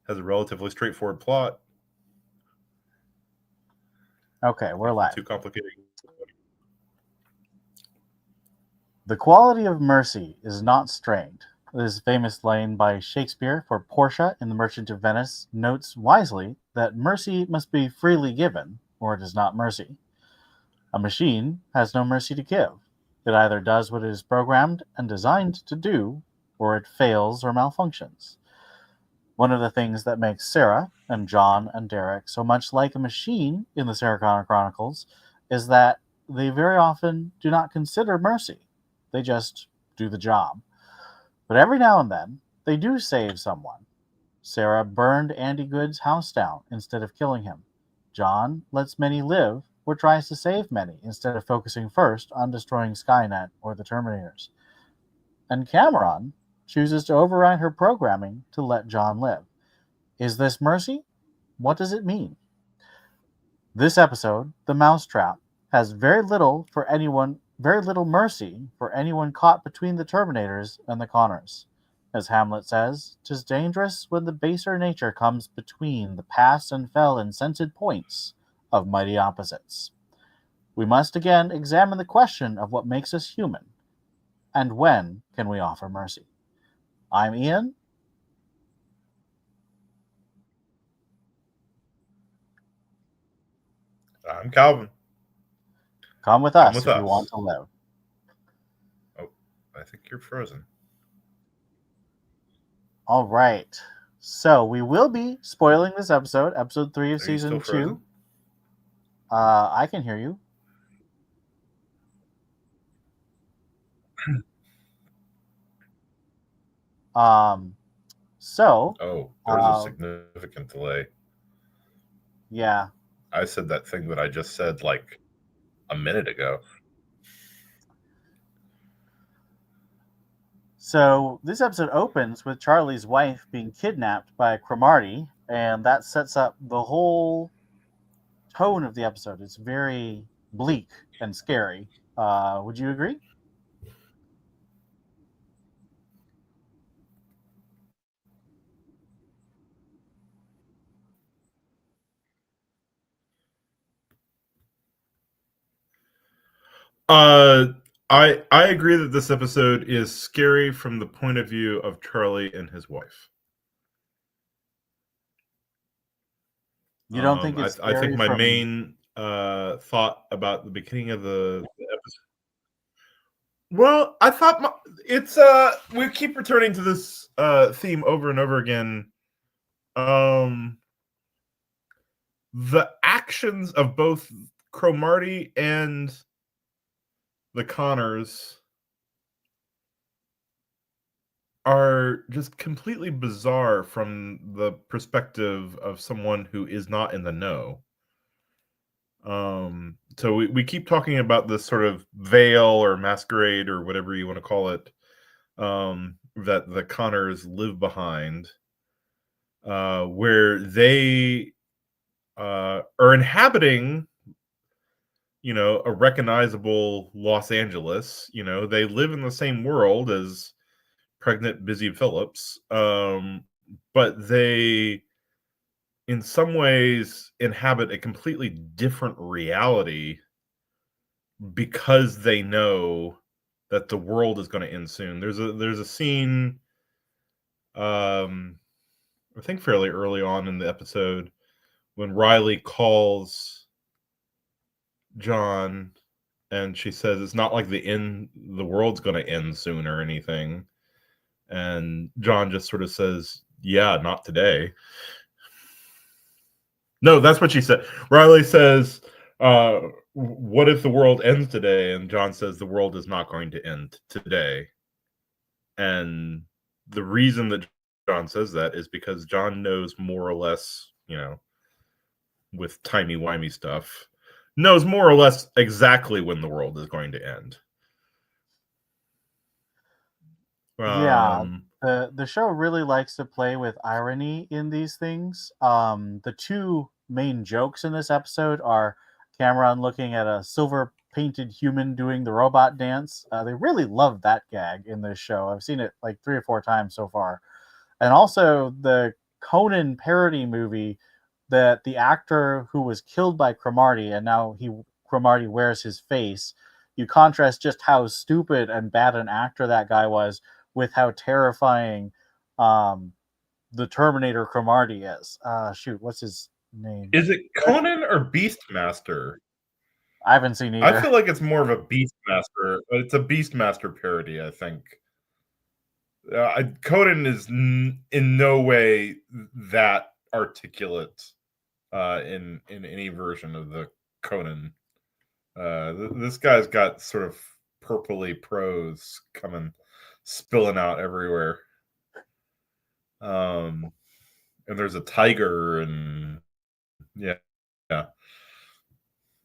has a relatively straightforward plot. Okay, we're live. Too complicated. The quality of mercy is not strained. This famous line by Shakespeare for Portia in The Merchant of Venice notes wisely that mercy must be freely given, or it is not mercy. A machine has no mercy to give. It either does what it is programmed and designed to do, or it fails or malfunctions. One of the things that makes Sarah and John and Derek so much like a machine in the Sarah Connor Chronicles is that they very often do not consider mercy. They just do the job. But every now and then, they do save someone. Sarah burned Andy Good's house down instead of killing him. John lets many live or tries to save many instead of focusing first on destroying Skynet or the Terminators. And Cameron chooses to override her programming to let John live. Is this mercy? What does it mean? This episode, The Mousetrap, has very little mercy for anyone caught between the Terminators and the Connors. As Hamlet says, "'Tis dangerous when the baser nature comes between the past and fell insensate points of mighty opposites." We must again examine the question of what makes us human, and when can we offer mercy. I'm Ian. I'm Calvin. Come with us if you want to live. Oh, I think you're frozen. All right. So we will be spoiling this episode 3 of season 2. I can hear you. So. Oh, there's a significant delay. Yeah. I said that thing that I just said like a minute ago. So this episode opens with Charlie's wife being kidnapped by Cromartie, and that sets up the whole tone of the episode. It's very bleak and scary. Would you agree? I agree that this episode is scary from the point of view of Charlie and his wife. You don't think it's scary? I think my main thought about the beginning of the episode. Well, I thought it's we keep returning to this theme over and over again. The actions of both Cromartie and the Connors are just completely bizarre from the perspective of someone who is not in the know. So we keep talking about this sort of veil or masquerade or whatever you want to call it, that the Connors live behind, where they are inhabiting, a recognizable Los Angeles. They live in the same world as pregnant Busy Phillips, but they in some ways inhabit a completely different reality because they know that the world is going to end soon. There's a scene, I think fairly early on in the episode, when Riley calls John and she says it's not like the world's going to end soon or anything. And John just sort of says, "Yeah, not today." No, that's what she said. Riley says, "What if the world ends today?" And John says, "The world is not going to end today." And the reason that John says that is because John knows more or less, with timey-wimey stuff, knows more or less exactly when the world is going to end. Yeah, the show really likes to play with irony in these things. The two main jokes in this episode are Cameron looking at a silver painted human doing the robot dance. They really love that gag in this show. I've seen it like 3 or 4 times so far. And also the Conan parody movie that the actor who was killed by Cromartie and now Cromartie wears his face. You contrast just how stupid and bad an actor that guy was with how terrifying the Terminator Cromartie is. Shoot, what's his name? Is it Conan or Beastmaster? I haven't seen I either. feel like it's more of a Beastmaster. It's a Beastmaster parody, I think. Conan is in no way that articulate in any version of the Conan. This guy's got sort of purpley prose spilling out everywhere. And there's a tiger, and yeah.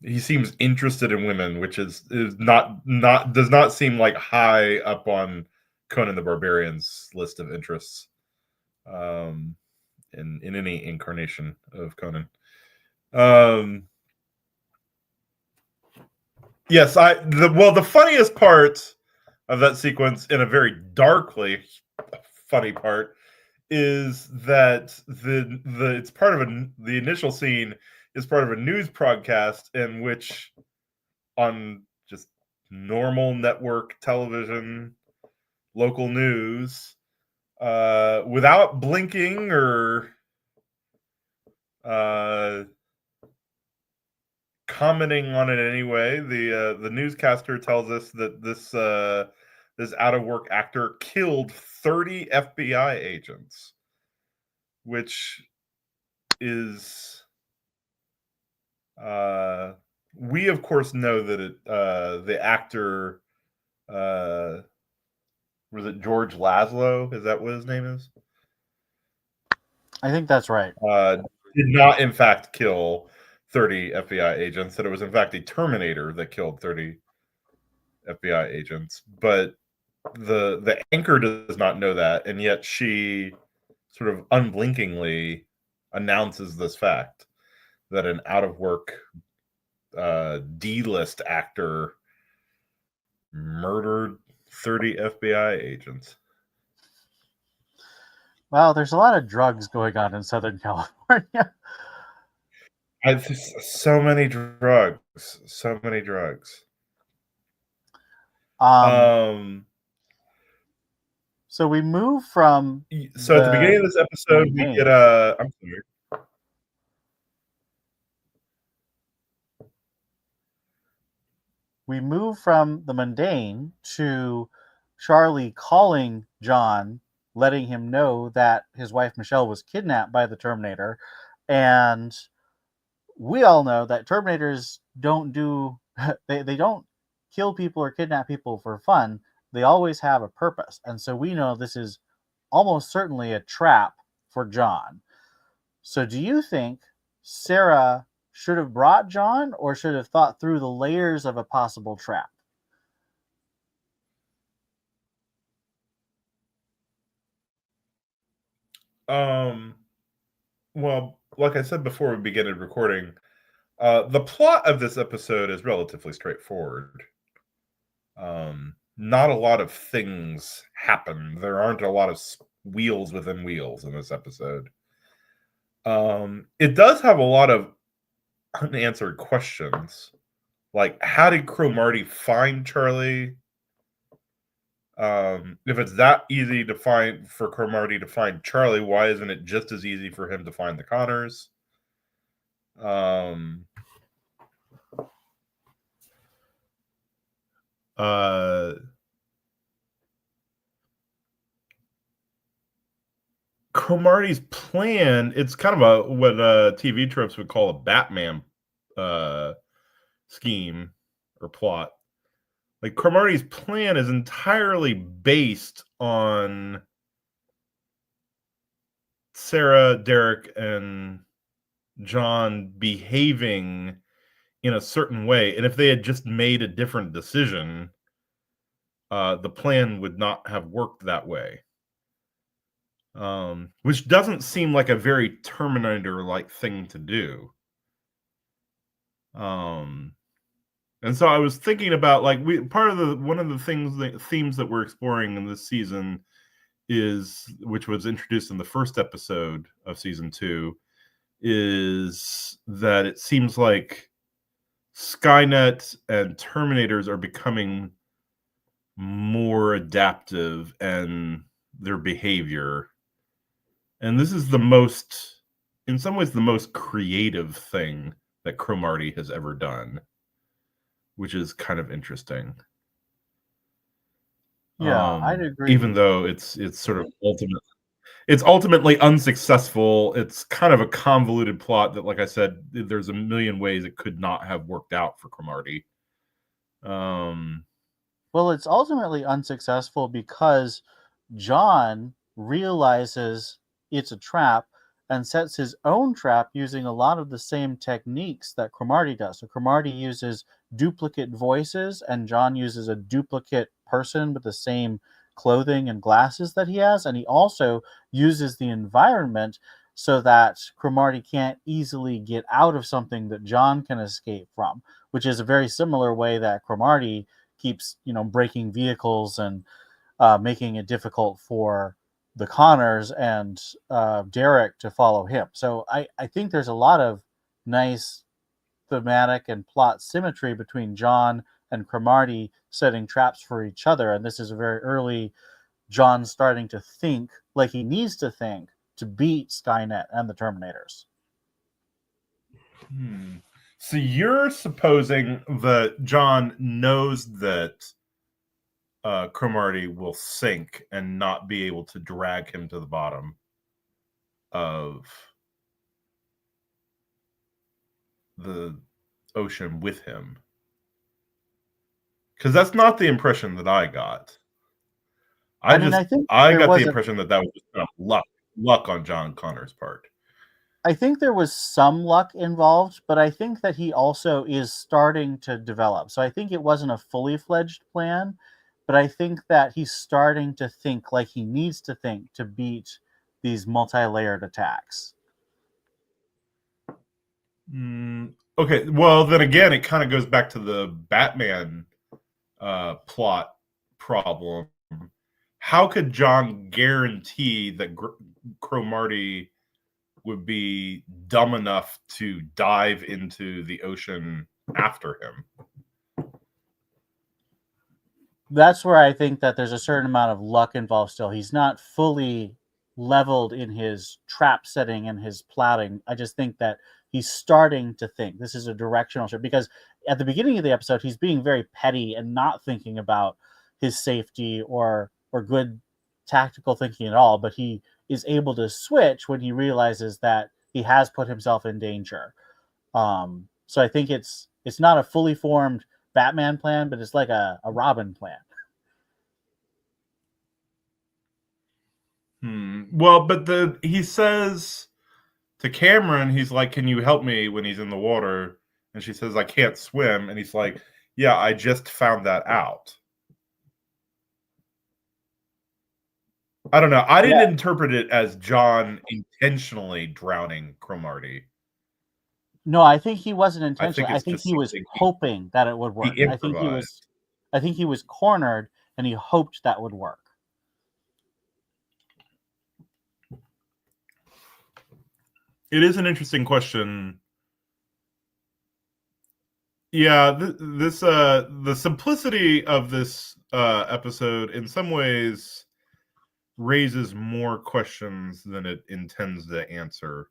He seems interested in women, which is not does not seem like high up on Conan the Barbarian's list of interests. In any incarnation of Conan. Yes, the funniest part of that sequence, in a very darkly funny part, is that it's part of the initial scene is part of a news broadcast in which, on just normal network television, local news, without blinking or commenting on it anyway, the newscaster tells us that this out of work actor killed 30 FBI agents, which is we of course know that the actor was it George Laszlo? Is that what his name is? I think that's right. Did not in fact kill 30 FBI agents, that it was in fact a Terminator that killed 30 FBI agents. But the anchor does not know that, and yet she sort of unblinkingly announces this fact that an out of work D-list actor murdered 30 FBI agents. Well, there's a lot of drugs going on in Southern California. So many drugs. So many drugs. So we move from. So at the beginning of this episode, we get I'm sorry. We move from the mundane to Charlie calling John, letting him know that his wife Michelle was kidnapped by the Terminator, and we all know that Terminators don't do they don't kill people or kidnap people for fun. They always have a purpose, and so we know this is almost certainly a trap for John. So do you think Sarah should have brought John, or should have thought through the layers of a possible trap? Well, like I said before we began recording, the plot of this episode is relatively straightforward. Not a lot of things happen. There aren't a lot of wheels within wheels in this episode. It does have a lot of unanswered questions, like how did Cromartie find Charlie? If it's that easy to find for Cromartie to find Charlie, why isn't it just as easy for him to find the Connors? Cromartie's plan, it's kind of what TV tropes would call a Batman scheme or plot. Like, Cromartie's plan is entirely based on Sarah, Derek, and John behaving in a certain way. And if they had just made a different decision, the plan would not have worked that way. Which doesn't seem like a very Terminator-like thing to do. And so I was thinking about, like, one of the themes that we're exploring in this season which was introduced in the first episode of season 2, is that it seems like Skynet and Terminators are becoming more adaptive in their behavior. And this is in some ways, the most creative thing that Cromartie has ever done, which is kind of interesting. Yeah, I'd agree. Even though it's sort of ultimately unsuccessful. It's kind of a convoluted plot that, like I said, there's a million ways it could not have worked out for Cromartie. Well, it's ultimately unsuccessful because John realizes it's a trap and sets his own trap using a lot of the same techniques that Cromartie does. So Cromartie uses duplicate voices, and John uses a duplicate person with the same clothing and glasses that he has. And he also uses the environment so that Cromartie can't easily get out of something that John can escape from, which is a very similar way that Cromartie keeps, breaking vehicles and making it difficult for the Connors and Derek to follow him. So I think there's a lot of nice thematic and plot symmetry between John and Cromartie setting traps for each other. And this is a very early John starting to think like he needs to think to beat Skynet and the Terminators. So you're supposing that John knows that Cromartie will sink and not be able to drag him to the bottom of the ocean with him. Because that's not the impression that I got. I think I got the impression that was just kind of luck on John Connor's part. I think there was some luck involved, but I think that he also is starting to develop. So I think it wasn't a fully fledged plan, but I think that he's starting to think like he needs to think to beat these multi-layered attacks. Okay, well, then again, it kind of goes back to the Batman plot problem. How could John guarantee that Cromartie would be dumb enough to dive into the ocean after him? That's where I think that there's a certain amount of luck involved still. He's not fully leveled in his trap setting and his plotting. I just think that he's starting to think. This is a directional shift because at the beginning of the episode, he's being very petty and not thinking about his safety or good tactical thinking at all. But he is able to switch when he realizes that he has put himself in danger. So I think it's not a fully formed Batman plan, but it's like a Robin plan. Well, but he says to Cameron, he's like, "Can you help me?" when he's in the water, and she says, "I can't swim," and he's like, "Yeah, I just found that out." I don't know. I didn't interpret it as John intentionally drowning Cromartie. No, I think he wasn't intentionally. I think he was something hoping that it would work. he I think he was cornered and he hoped that would work. It is an interesting question. Yeah, the simplicity of this episode in some ways raises more questions than it intends to answer.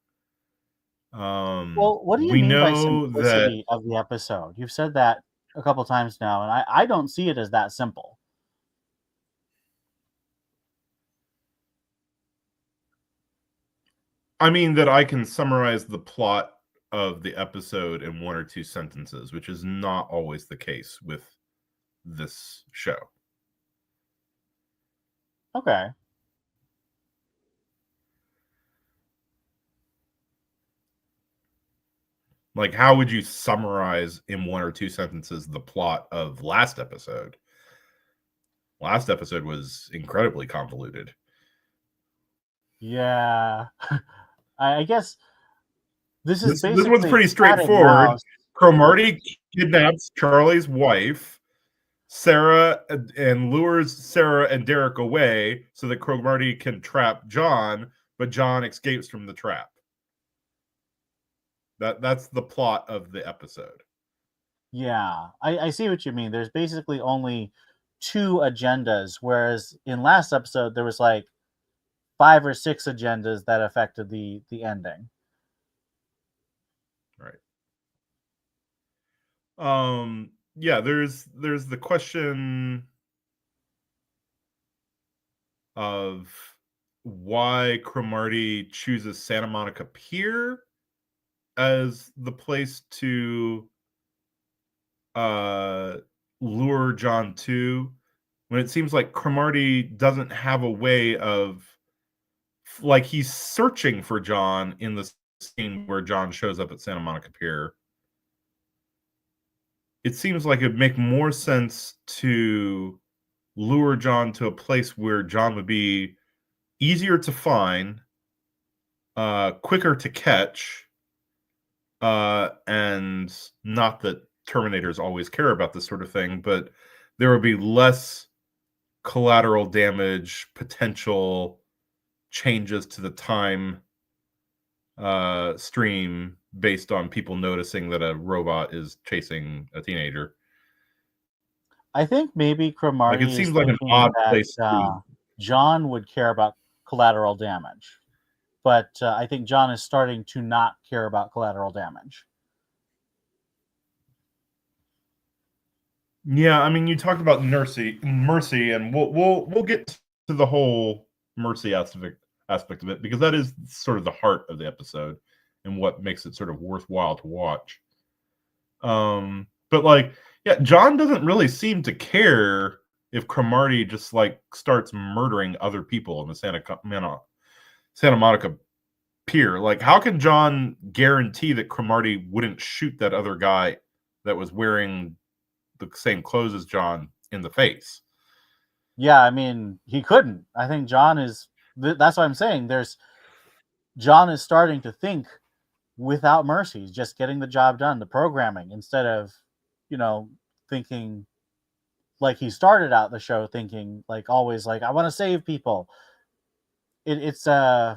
Well, what do you we mean by know simplicity that of the episode? You've said that a couple times now, and I don't see it as that simple. I mean that I can summarize the plot of the episode in one or two sentences, which is not always the case with this show. Okay. Like, how would you summarize in one or two sentences the plot of last episode? Last episode was incredibly convoluted. Yeah. I guess this this one's pretty straightforward. Cromartie kidnaps Charlie's wife. Sarah and lures Sarah and Derek away so that Cromartie can trap John, but John escapes from the trap. That's the plot of the episode. Yeah, I see what you mean. There's basically only two agendas, whereas in last episode there was like 5 or 6 agendas that affected the ending. Right. Yeah, there's the question of why Cromartie chooses Santa Monica Pier as the place to uh lure John to, when it seems like Cromartie doesn't have a way of, like, he's searching for John in the scene where John shows up at Santa Monica Pier. It seems like it'd make more sense to lure John to a place where John would be easier to find, quicker to catch, and not that Terminators always care about this sort of thing, but there would be less collateral damage, potential changes to the time stream based on people noticing that a robot is chasing a teenager. I think maybe Like, it Cromartie is seems like an thinking odd that place to. John would care about collateral damage, but I think John is starting to not care about collateral damage. Yeah, I mean, you talked about mercy, and we'll get to the whole mercy aspect of it, because that is sort of the heart of the episode and what makes it sort of worthwhile to watch. But like, yeah, John doesn't really seem to care if Cromartie just like starts murdering other people in the Santa Monica Pier. Like, how can John guarantee that Cromartie wouldn't shoot that other guy that was wearing the same clothes as John in the face? Yeah, I mean, he couldn't. I think John is. That's what I'm saying. John is starting to think without mercy, he's just getting the job done, the programming, instead of, thinking like he started out the show thinking like always like I want to save people. I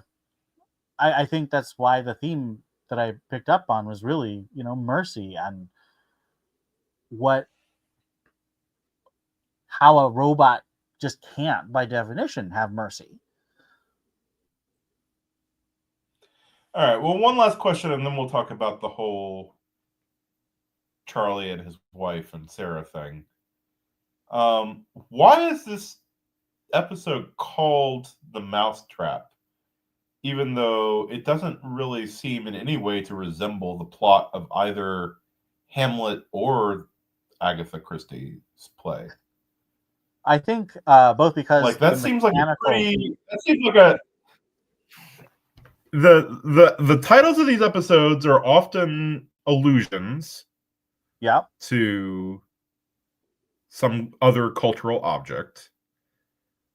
think that's why the theme that I picked up on was really mercy and what how a robot just can't by definition have mercy. All right. Well, one last question, and then we'll talk about the whole Charlie and his wife and Sarah thing. Why is this episode called The Mousetrap, even though it doesn't really seem in any way to resemble the plot of either Hamlet or Agatha Christie's play? I think both because Like, that the seems like a mechanical. pretty. That seems like a. The titles of these episodes are often allusions Yeah, to some other cultural object.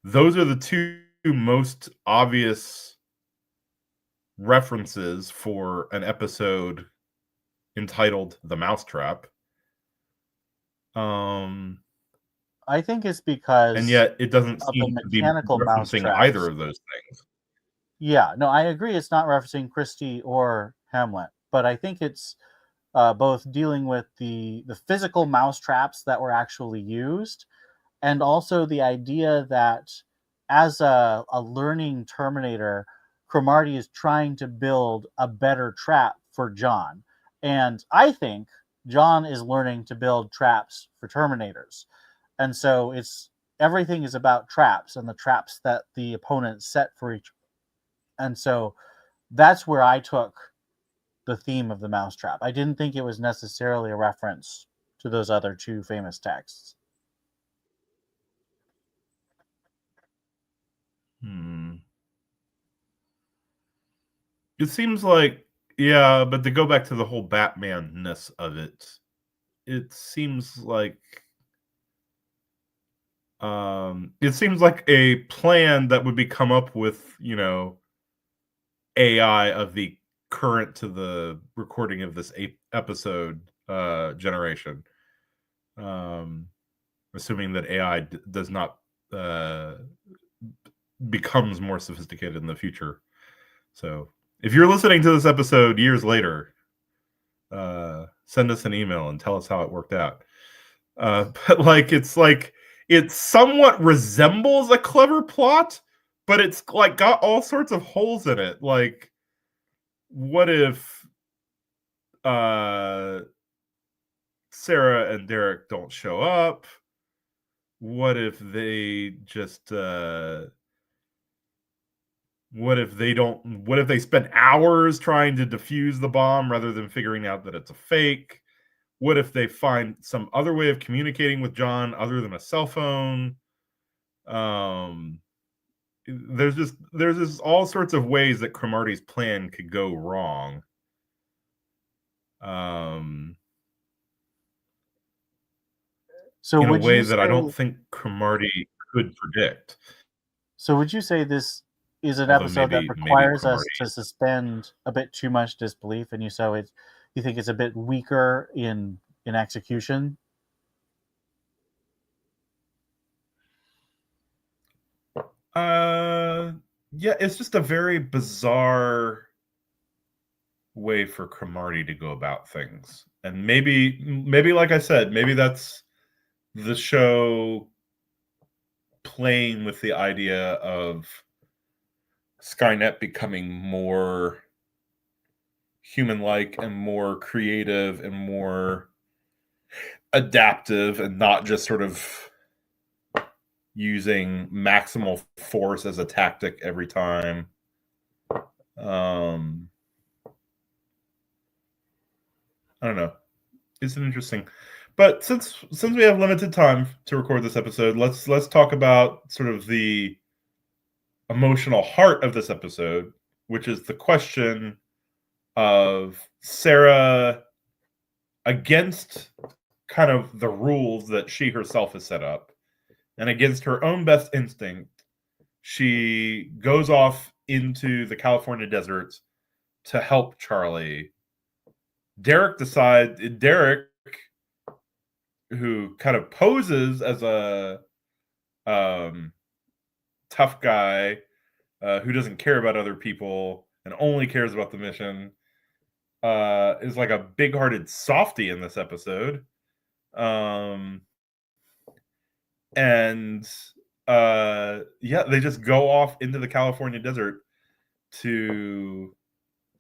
Those are the two most obvious references for an episode entitled The Mousetrap. I think it's And because yet it doesn't of the seem to be mechanical referencing either mousetraps. of those things. Yeah, no, I agree. It's not referencing Christie or Hamlet, but I think it's both dealing with the physical mousetraps that were actually used, and also the idea that as a learning Terminator, Cromartie is trying to build a better trap for John, and I think John is learning to build traps for Terminators, and so it's everything is about traps and the traps that the opponents set for each, and so that's where I took the theme of the mousetrap. I didn't think it was necessarily a reference to those other two famous texts. Hmm. It seems like, yeah, but to go back to the whole Batman-ness of it, it seems like it seems like a plan that would be come up with, AI of the current to the recording of this episode generation. Um, assuming that AI does not becomes more sophisticated in the future. So if you're listening to this episode years later, send us an email and tell us how it worked out. But like it somewhat resembles a clever plot, but it's like got all sorts of holes in it. Like, what if Sarah and Derek don't show up? What if they just what if they spend hours trying to defuse the bomb rather than figuring out that it's a fake? What if they find some other way of communicating with John other than a cell phone? There's just all sorts of ways that Cromartie's plan could go wrong. So in a would way you that I don't say? think Cromartie could predict. So would you say this is an Although episode that maybe requires us Cromartie. to suspend a bit too much disbelief, and you think it's a bit weaker in execution? Yeah, it's just a very bizarre way for Cromartie to go about things. And maybe like I said, maybe that's the show playing with the idea of Skynet becoming more human-like and more creative and more adaptive and not just sort of using maximal force as a tactic every time. I don't know. It's an interesting, but since we have limited time to record this episode, let's talk about sort of the emotional heart of this episode, which is the question of Sarah against kind of the rules that she herself has set up, and against her own best instinct, she goes off into the California desert to help Charlie. Derek, who kind of poses as a tough guy who doesn't care about other people and only cares about the mission, is like a big-hearted softy in this episode. And yeah, they just go off into the California desert to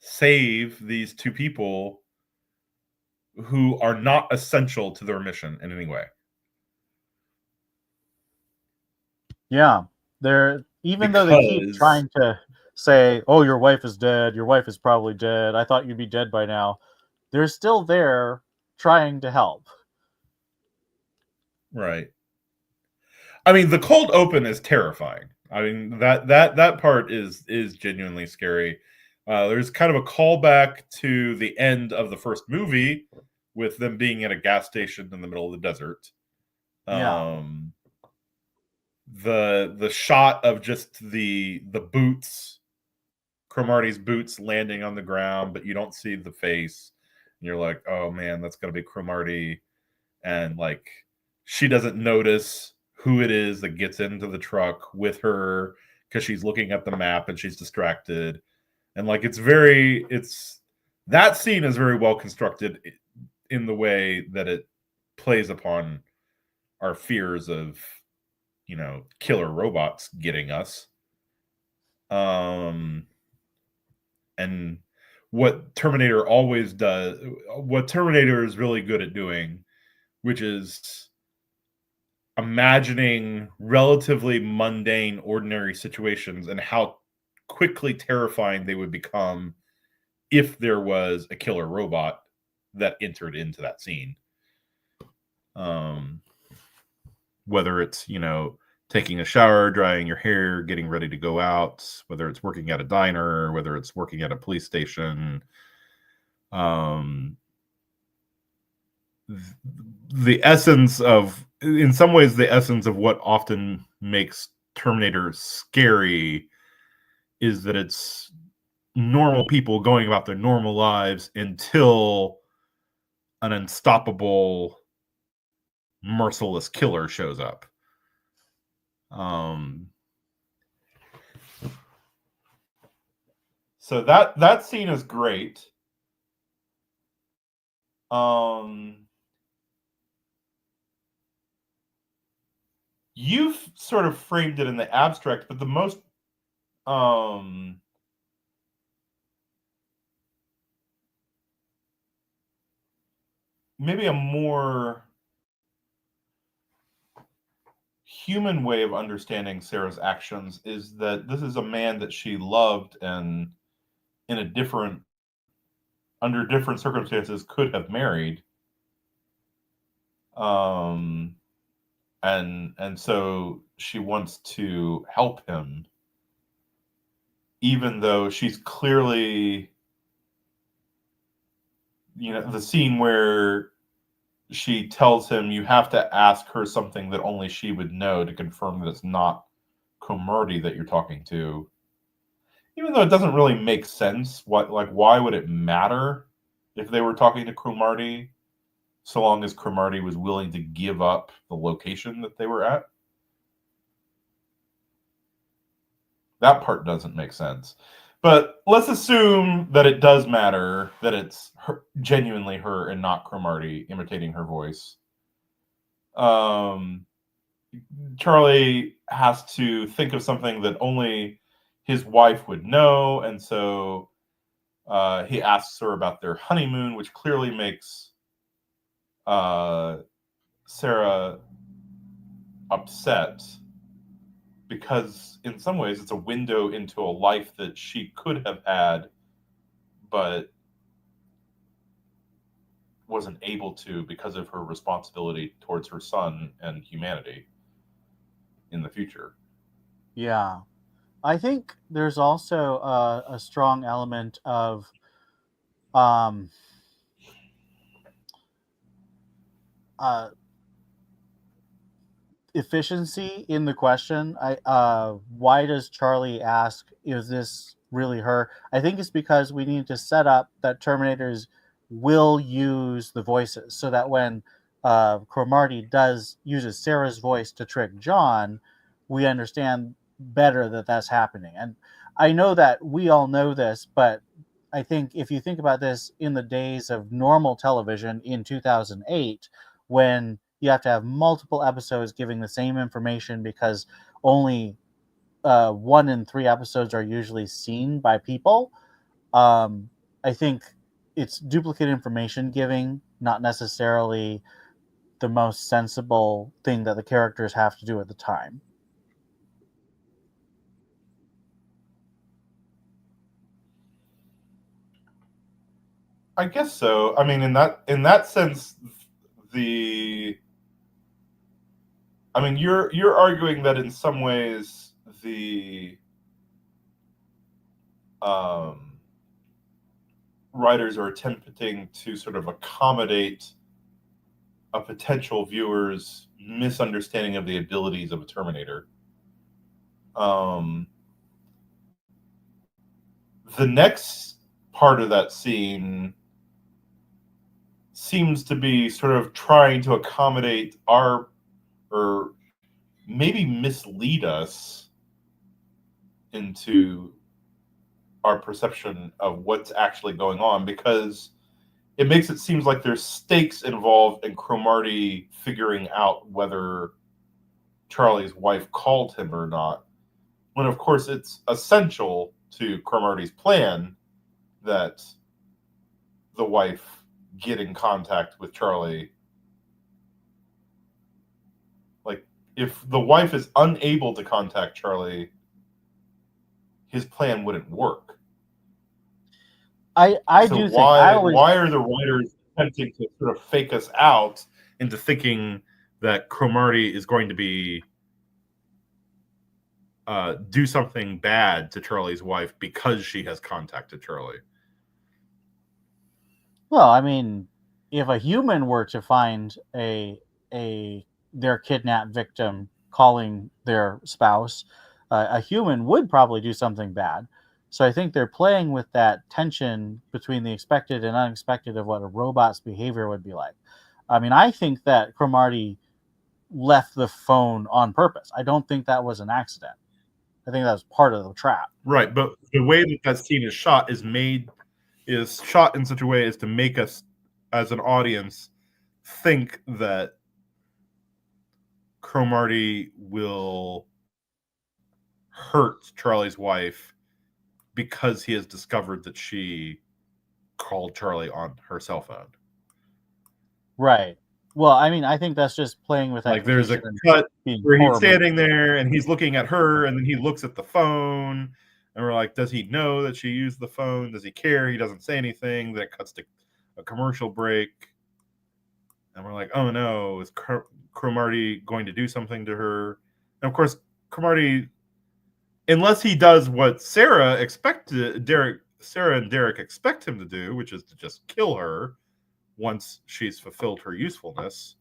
save these two people who are not essential to their mission in any way. Yeah, they're even though they keep Because trying to say, "Oh, your wife is dead. Your wife is probably dead. I thought you'd be dead by now." They're still there trying to help. right. I mean, the cold open is terrifying. I mean, that part is genuinely scary. There's kind of a callback to the end of the first movie with them being at a gas station in the middle of the desert. Yeah. The shot of just the boots, Cromartie's boots landing on the ground, but you don't see the face. And you're like, oh man, that's gonna be Cromartie, and like she doesn't notice who it is that gets into the truck with her because she's looking at the map and she's distracted. And like it's that scene is very well constructed in the way that it plays upon our fears of, killer robots getting us. And what Terminator always does, what Terminator is really good at doing, which is imagining relatively mundane, ordinary situations and how quickly terrifying they would become if there was a killer robot that entered into that scene. Whether it's, taking a shower, drying your hair, getting ready to go out, whether it's working at a diner, whether it's working at a police station. The essence of, in some ways, the essence of what often makes Terminator scary is that it's normal people going about their normal lives until an unstoppable merciless killer shows up. So that scene is great. You've sort of framed it in the abstract, but the most maybe a more human way of understanding Sarah's actions is that this is a man that she loved and in a different under different circumstances could have married. And so she wants to help him, even though she's clearly, the scene where she tells him you have to ask her something that only she would know to confirm that it's not Cromartie that you're talking to. Even though it doesn't really make sense, why would it matter if they were talking to Cromartie, so long as Cromartie was willing to give up the location that they were at? That part doesn't make sense. But let's assume that it does matter, that it's genuinely her and not Cromartie imitating her voice. Charlie has to think of something that only his wife would know, and so he asks her about their honeymoon, which clearly makes Sarah upset, because in some ways it's a window into a life that she could have had but wasn't able to because of her responsibility towards her son and humanity in the future. Yeah. I think there's also a strong element of efficiency in the question. Why does Charlie ask, is this really her? I think it's because we need to set up that Terminators will use the voices, so that when Cromartie uses Sarah's voice to trick John, we understand better that that's happening. And I know that we all know this, but I think if you think about this in the days of normal television in 2008, when you have to have multiple episodes giving the same information because only 1 in 3 episodes are usually seen by people, I think it's duplicate information giving, not necessarily the most sensible thing that the characters have to do at the time. I guess so. I mean, in that sense, you're arguing that in some ways the writers are attempting to sort of accommodate a potential viewer's misunderstanding of the abilities of a Terminator. The next part of that scene seems to be sort of trying to accommodate or maybe mislead us into our perception of what's actually going on, because it makes it seem like there's stakes involved in Cromartie figuring out whether Charlie's wife called him or not, when of course it's essential to Cromartie's plan that the wife get in contact with Charlie. Like, if the wife is unable to contact Charlie, his plan wouldn't work. I do think why are the writers attempting to sort of fake us out into thinking that Cromartie is going to be do something bad to Charlie's wife because she has contacted Charlie? Well, I mean, if a human were to find their kidnapped victim calling their spouse, a human would probably do something bad. So I think they're playing with that tension between the expected and unexpected of what a robot's behavior would be like. I mean, I think that Cromartie left the phone on purpose. I don't think that was an accident. I think that was part of the trap. Right, but the way that scene is shot is shot in such a way as to make us, as an audience, think that Cromartie will hurt Charlie's wife because he has discovered that she called Charlie on her cell phone. Right. Well, I mean, I think that's just playing with like there's a expectation cut being where he's horribly. standing there and he's looking at her, and then he looks at the phone, and we're like, does he know that she used the phone? Does he care? He doesn't say anything. Then it cuts to a commercial break, and we're like, oh no, is Cromartie going to do something to her? And of course, Cromartie, unless he does what Sarah and Derek expect him to do, which is to just kill her once she's fulfilled her usefulness.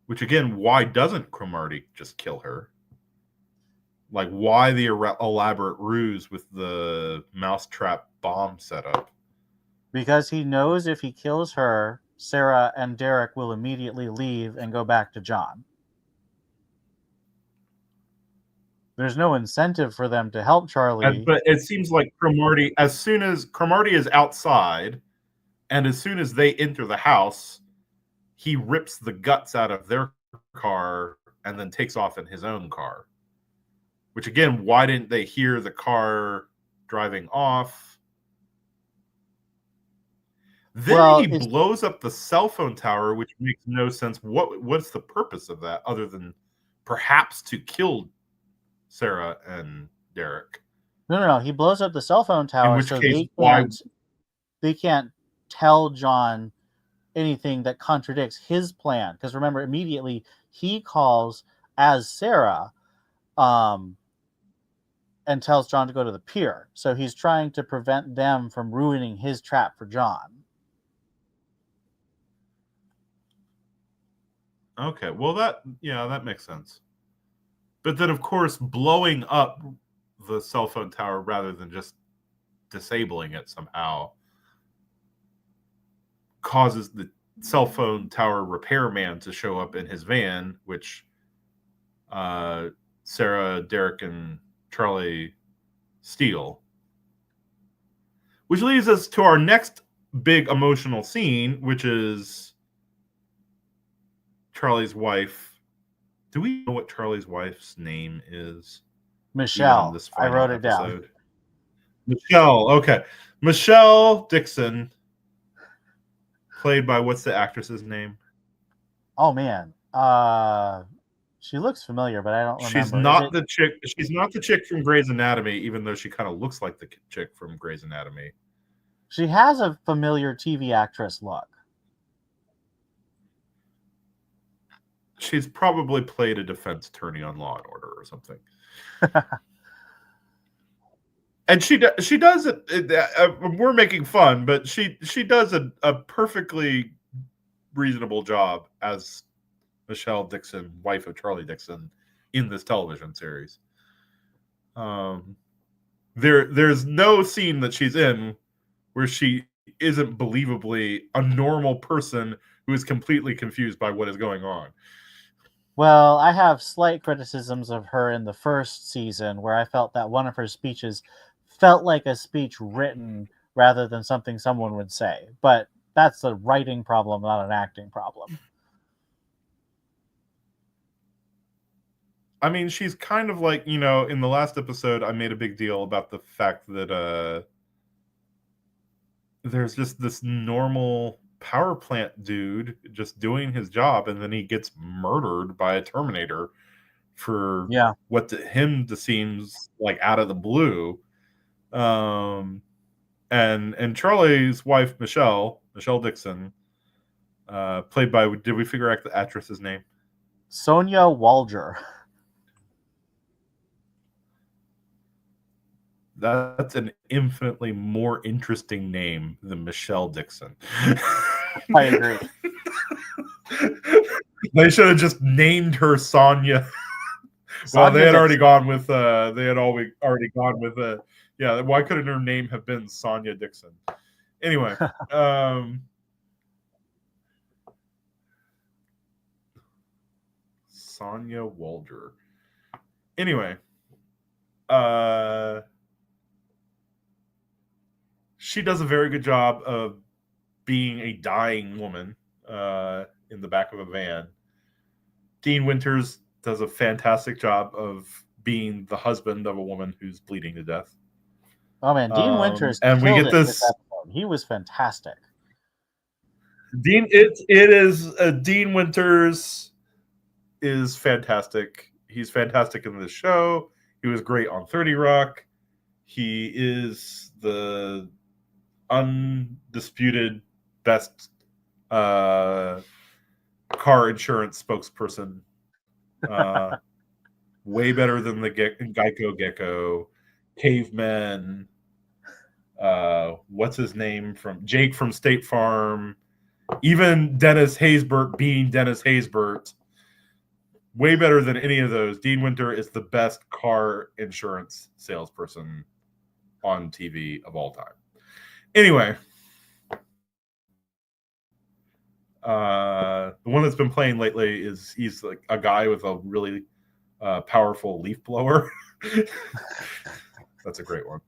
Which again, why doesn't Cromartie just kill her? Like, why the elaborate ruse with the Mousetrap bomb setup? Because he knows if he kills her, Sarah and Derek will immediately leave and go back to John. There's no incentive for them to help Charlie. But it seems like Cromartie, as soon as Cromartie is outside, and as soon as they enter the house, he rips the guts out of their car and then takes off in his own car. Which again, why didn't they hear the car driving off? Then he blows up the cell phone tower, which makes no sense. What's the purpose of that other than perhaps to kill Sarah and Derek? No. He blows up the cell phone tower, in which so case, they can't tell John anything that contradicts his plan. Because remember, immediately he calls as Sarah, and tells John to go to the pier. So he's trying to prevent them from ruining his trap for John. Okay, well that makes sense. But then, of course, blowing up the cell phone tower rather than just disabling it somehow causes the cell phone tower repairman to show up in his van, which Sarah, Derek, and Charlie steal. Which leads us to our next big emotional scene, which is Charlie's wife. Do we know what Charlie's wife's name is? Michelle. I wrote it down. Michelle. Okay. Michelle Dixon, played by, what's the actress's name? Oh man. She looks familiar, but I don't remember. She's not the chick. She's not the chick from Grey's Anatomy, even though she kind of looks like the chick from Grey's Anatomy. She has a familiar TV actress look. She's probably played a defense attorney on Law and Order or something. And she does it. We're making fun, but she does a perfectly reasonable job as Michelle Dixon, wife of Charlie Dixon, in this television series. There's no scene that she's in where she isn't believably a normal person who is completely confused by what is going on. Well, I have slight criticisms of her in the first season, where I felt that one of her speeches felt like a speech written rather than something someone would say. But that's a writing problem, not an acting problem. I mean, she's kind of like, in the last episode, I made a big deal about the fact that there's just this normal power plant dude just doing his job, and then he gets murdered by a Terminator for what to him seems like out of the blue. And Charlie's wife, Michelle Dixon, played by, did we figure out the actress's name? Sonia Walger. That's an infinitely more interesting name than Michelle Dixon. I agree. They should have just named her Sonia. Well, they had already gone with. Yeah. Why couldn't her name have been Sonia Dixon? Anyway, Sonya Walger. Anyway, uh, she does a very good job of being a dying woman in the back of a van. Dean Winters does a fantastic job of being the husband of a woman who's bleeding to death. Oh man, Dean Winters and we killed get it this this. episode. He was fantastic. Dean Winters is fantastic. He's fantastic in this show. He was great on 30 Rock. He is the undisputed best car insurance spokesperson. Way better than the Geico Gecko, Cavemen. What's his name from Jake from State Farm? Even Dennis Haysbert being Dennis Haysbert. Way better than any of those. Dean Winter is the best car insurance salesperson on TV of all time. Anyway, the one that's been playing lately is he's like a guy with a really powerful leaf blower. That's a great one.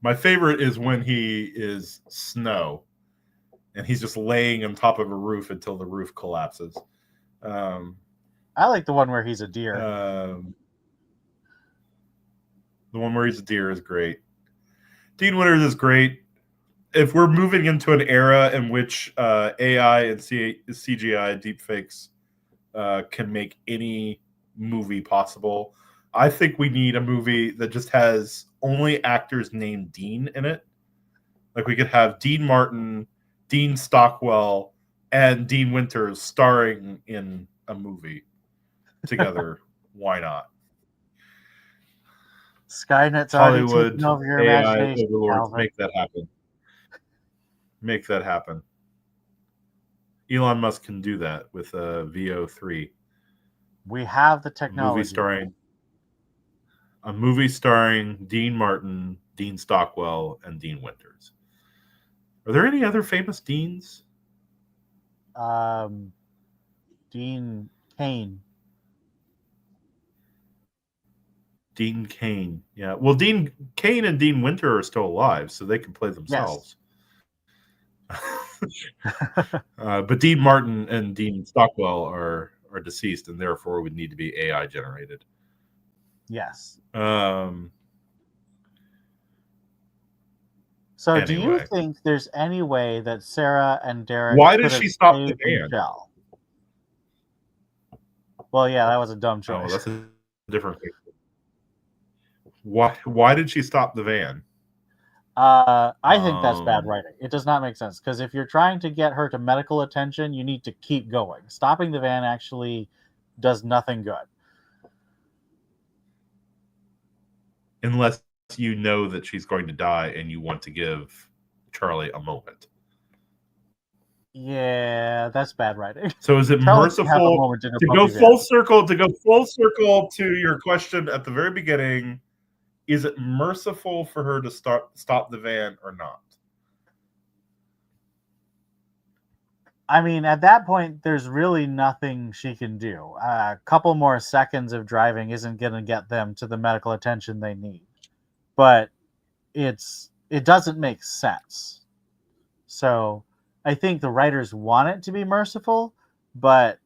My favorite is when he is Snow and he's just laying on top of a roof until the roof collapses. I like the one where he's a deer. The one where he's a deer is great. Dean Winters is great. If we're moving into an era in which AI and CGI deepfakes can make any movie possible, I think we need a movie that just has only actors named Dean in it. Like we could have Dean Martin, Dean Stockwell, and Dean Winters starring in a movie together. Why not? Skynet's Hollywood already taken over your AI imagination, overlords, Calvin. make that happen. Make that happen. Elon Musk can do that with VO3. We have the technology. A movie starring Dean Martin, Dean Stockwell, and Dean Winters. Are there any other famous Deans? Dean Cain. Dean Cain. Yeah. Well, Dean Cain and Dean Winter are still alive, so they can play themselves. Yes. But Dean Martin and Dean Stockwell are deceased, and therefore would need to be AI generated. Yes. So anyway. Do you think there's any way that Sarah and Derek why did she stop the van? Michelle? Well, yeah, that was a dumb choice. Oh, that's a different thing. Why did she stop the van? I think that's bad writing. It does not make sense because if you're trying to get her to medical attention, you need to keep going. Stopping the van actually does nothing good. Unless you know that she's going to die and you want to give Charlie a moment. Yeah, that's bad writing. So is it merciful to go full circle to your question at the very beginning? Is it merciful for her to stop the van or not? I mean, at that point, there's really nothing she can do. A couple more seconds of driving isn't going to get them to the medical attention they need. But it doesn't make sense. So I think the writers want it to be merciful, but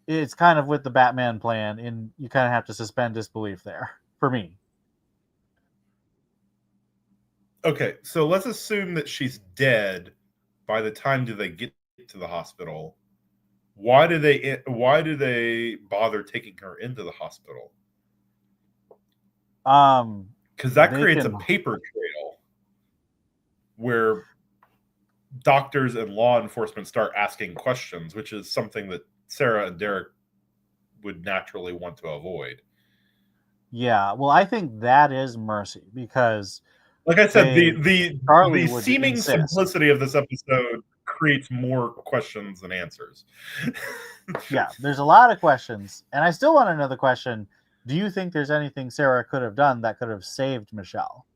it's kind of with the Batman plan, and you kind of have to suspend disbelief there, for me. Okay, so let's assume that she's dead by the time do they get to the hospital. Why do they bother taking her into the hospital? Because that creates a paper trail where doctors and law enforcement start asking questions, which is something that Sarah and Derek would naturally want to avoid. Yeah, well, I think that is mercy because, like I said, the seeming simplicity of this episode creates more questions than answers. Yeah, there's a lot of questions, and I still want to know the question: do you think there's anything Sarah could have done that could have saved Michelle?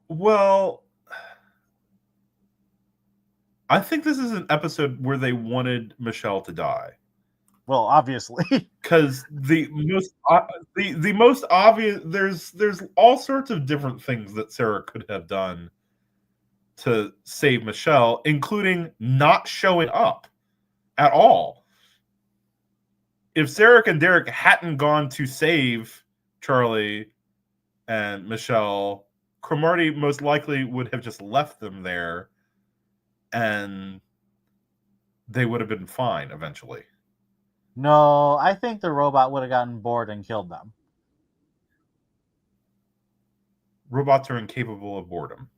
Well, I think this is an episode where they wanted Michelle to die. Well, obviously. Because the most obvious, there's all sorts of different things that Sarah could have done to save Michelle, including not showing up at all. If Sarah and Derek hadn't gone to save Charlie and Michelle, Cromartie most likely would have just left them there, and they would have been fine eventually. No, I think the robot would have gotten bored and killed them. Robots are incapable of boredom.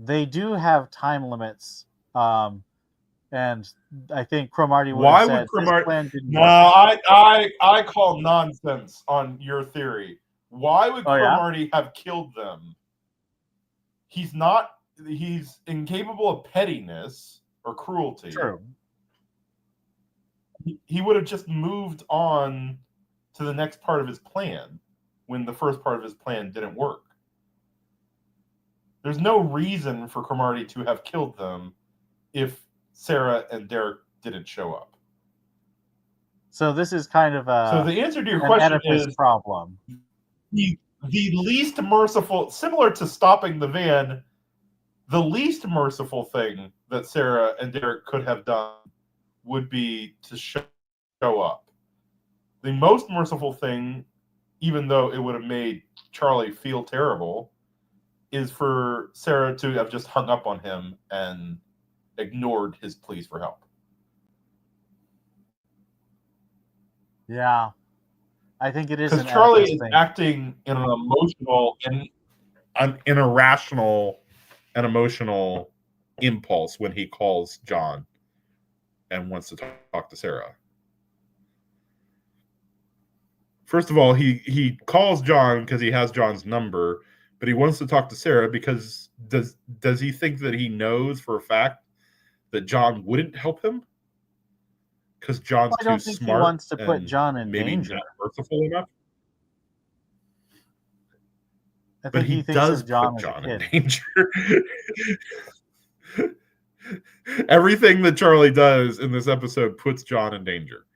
They do have time limits, and I think Cromartie would Why have would said, Cromartie? "This plan didn't No, work." I call nonsense on your theory. Why would Oh, yeah? Cromartie have killed them? He's not. He's incapable of pettiness or cruelty. True. He would have just moved on to the next part of his plan when the first part of his plan didn't work. There's no reason for Cromartie to have killed them if Sarah and Derek didn't show up. So this is kind of So the answer to your an question Oedipus is problem. the least merciful, similar to stopping the van, the least merciful thing that Sarah and Derek could have done would be to show up. The most merciful thing, even though it would have made Charlie feel terrible, is for Sarah to have just hung up on him and ignored his pleas for help. Yeah, I think it is Because an Charlie Oedipus is thing. acting in an emotional and an irrational and emotional impulse when he calls John and wants to talk to Sarah. First of all, he calls John because he has John's number, but he wants to talk to Sarah because does he think that he knows for a fact that John wouldn't help him? Because John's I don't too think he smart wants to put and John in maybe danger. not merciful enough. I But think he he thinks does of John put as a John in kid. danger. Everything that Charlie does in this episode puts John in danger.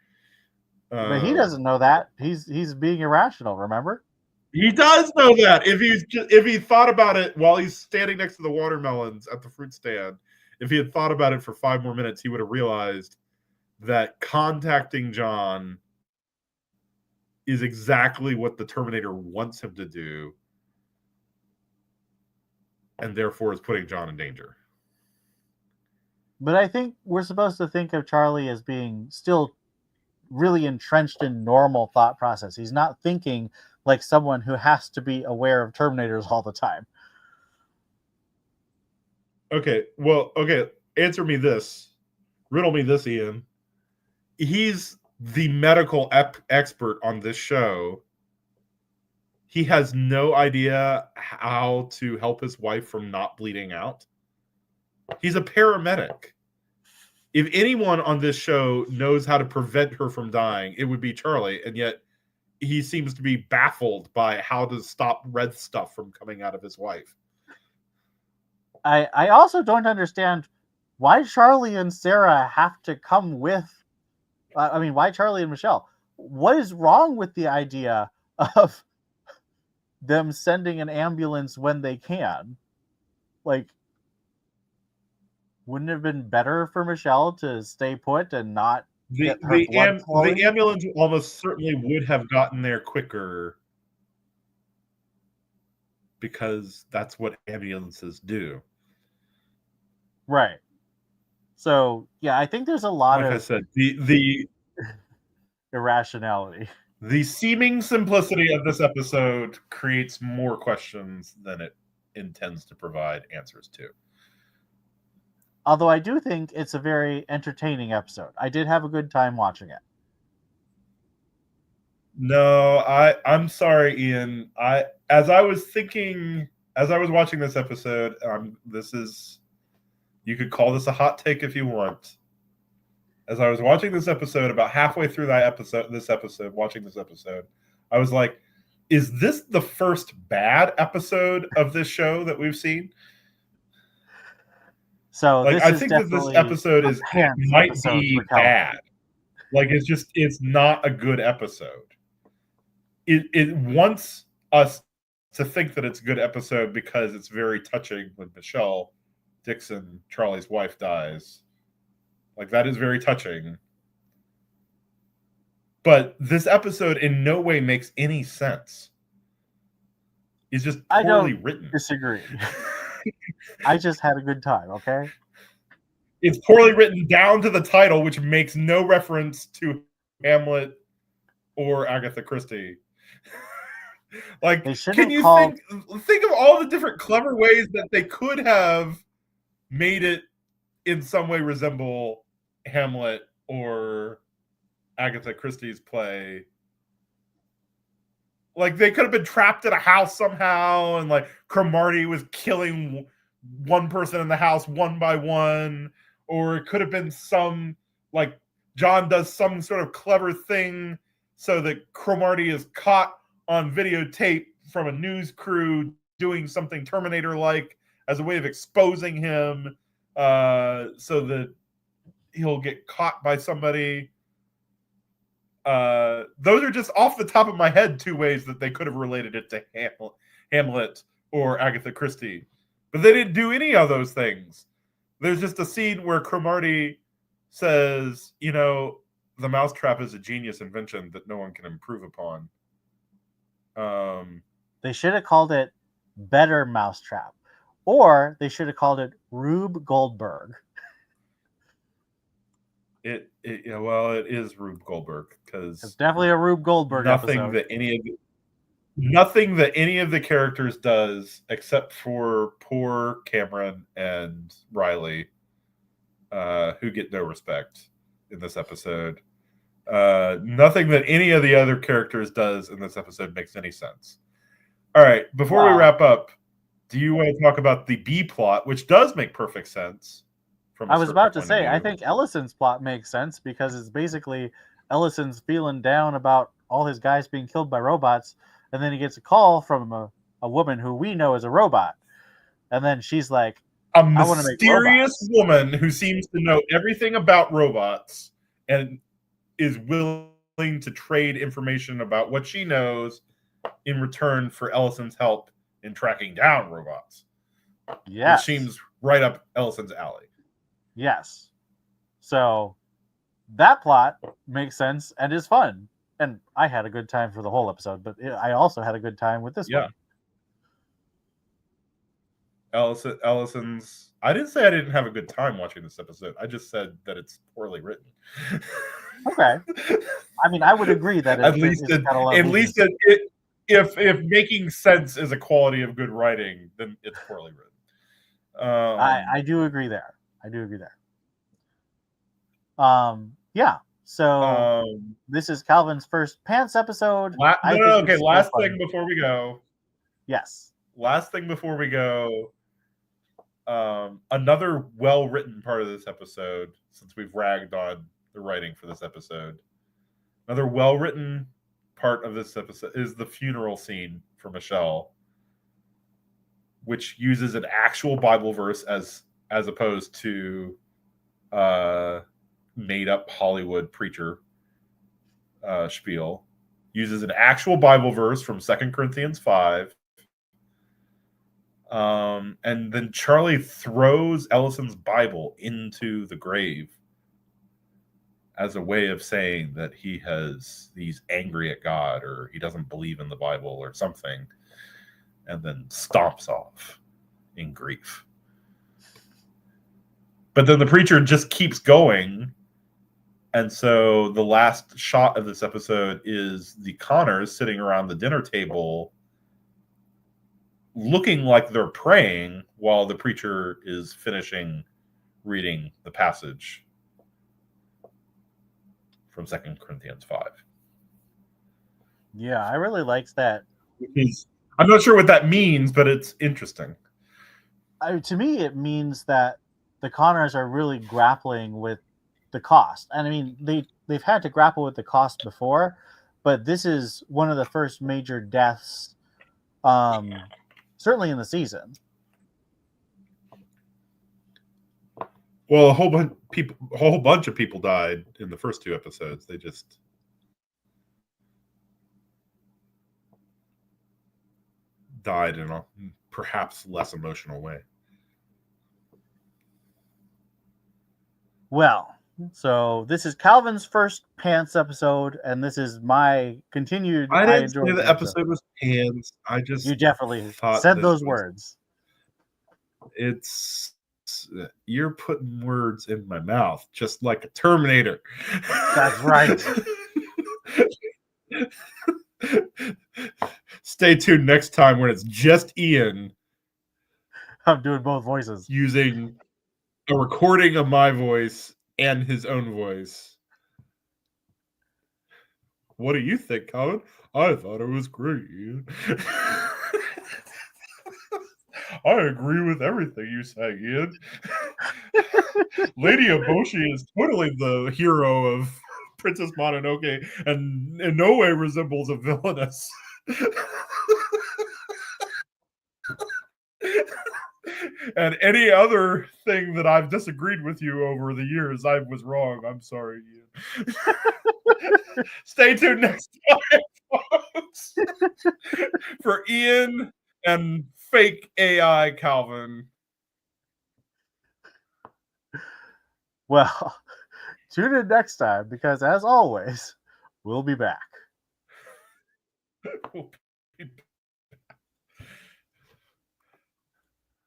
But he doesn't know that. He's being irrational, remember? He does know that. If he thought about it while he's standing next to the watermelons at the fruit stand, if he had thought about it for 5 more minutes, he would have realized that contacting John is exactly what the Terminator wants him to do, and therefore is putting John in danger. But I think we're supposed to think of Charlie as being still really entrenched in normal thought process. He's not thinking like someone who has to be aware of Terminators all the time. Okay, answer me this. Riddle me this, Ian. He's the medical expert on this show. He has no idea how to help his wife from not bleeding out. He's a paramedic. If anyone on this show knows how to prevent her from dying, it would be Charlie, and yet he seems to be baffled by how to stop red stuff from coming out of his wife. I also don't understand why Charlie and Sarah have to come with. Why Charlie and Michelle? What is wrong with the idea of them sending an ambulance when they can? Like, wouldn't it have been better for Michelle to stay put and not get her blood flowing? The ambulance almost certainly would have gotten there quicker because that's what ambulances do. Right. So, yeah, I think there's a lot like of I said, the irrationality. The seeming simplicity of this episode creates more questions than it intends to provide answers to. Although I do think it's a very entertaining episode. I did have a good time watching it. No, I'm sorry, Ian. As I was watching this episode, you could call this a hot take if you want. As I was watching this episode, about halfway through watching this episode, I was like, is this the first bad episode of this show that we've seen? So Like, this I is think that this definitely episode a is pants might episode be for Calvin. bad. Like, it's not a good episode. It wants us to think that it's a good episode because it's very touching when Michelle Dixon, Charlie's wife, dies. Like, that is very touching. But this episode in no way makes any sense. It's just I poorly don't written. disagree. I just had a good time, okay? It's poorly written down to the title, which makes no reference to Hamlet or Agatha Christie. Like, They should can have you called. think of all the different clever ways that they could have made it in some way resemble Hamlet or Agatha Christie's play? Like, they could have been trapped in a house somehow, and like Cromartie was killing one person in the house one by one, or it could have been some, like, John does some sort of clever thing so that Cromartie is caught on videotape from a news crew doing something Terminator like as a way of exposing him, so that he'll get caught by somebody. Those are just off the top of my head 2 ways that they could have related it to Hamlet or Agatha Christie. But they didn't do any of those things. There's just a scene where Cromartie says, the Mousetrap is a genius invention that no one can improve upon. They should have called it Better Mousetrap. Or they should have called it Rube Goldberg. It is Rube Goldberg, because It's definitely a Rube Goldberg nothing episode. that any of the characters does, except for poor Cameron and Riley, who get no respect in this episode. Nothing that any of the other characters does in this episode makes any sense. All right, before we wrap up, do you want to talk about the B plot, which does make perfect sense? I was about to say, I think Ellison's plot makes sense because it's basically Ellison's feeling down about all his guys being killed by robots, and then he gets a call from a woman who we know is a robot, and then she's like, a I want to make mysterious robots. woman who seems to know everything about robots and is willing to trade information about what she knows in return for Ellison's help in tracking down robots. Yes. Which seems right up Ellison's alley. Yes. So that plot makes sense and is fun. And I had a good time for the whole episode, but I also had a good time with this one. Ellison's. I didn't say I didn't have a good time watching this episode. I just said that it's poorly written. Okay. I mean, I would agree that if making sense is a quality of good writing, then it's poorly written. I do agree there. Yeah. So this is Calvin's first pants episode. Last thing before we go. Yes. Last thing before we go. Another well-written part of this episode, since we've ragged on the writing for this episode. Another well-written part of this episode is the funeral scene for Michelle, which uses an actual Bible verse as opposed to made-up Hollywood preacher spiel. Uses an actual Bible verse from 2 Corinthians 5. And then Charlie throws Ellison's Bible into the grave as a way of saying that he's angry at God, or he doesn't believe in the Bible or something, and then stomps off in grief. But then the preacher just keeps going, and so the last shot of this episode is the Connors sitting around the dinner table looking like they're praying while the preacher is finishing reading the passage from 2 Corinthians 5. Yeah, I really liked that. I'm not sure what that means, but it's interesting. To me, it means that the Connors are really grappling with the cost. And I mean, they've had to grapple with the cost before, but this is one of the first major deaths, certainly in the season. Well, a whole bunch of people died in the first 2 episodes. They just died in a perhaps less emotional way. Well, so this is Calvin's first pants episode, and this is my continued. I I didn't say enjoyed the the episode. episode was pants. I just You definitely thought said this those was. words. It's you're putting words in my mouth, just like a Terminator. That's right. Stay tuned next time when it's just Ian I'm doing both voices. using a recording of my voice and his own voice. What do you think, Colin? I thought it was great, Ian. I agree with everything you say, Ian. Lady Eboshi is totally the hero of Princess Mononoke and in no way resembles a villainess. And any other thing that I've disagreed with you over the years, I was wrong. I'm sorry, Ian. Stay tuned next time, folks, for Ian and fake AI Calvin. Well, tune in next time because, as always, we'll be back.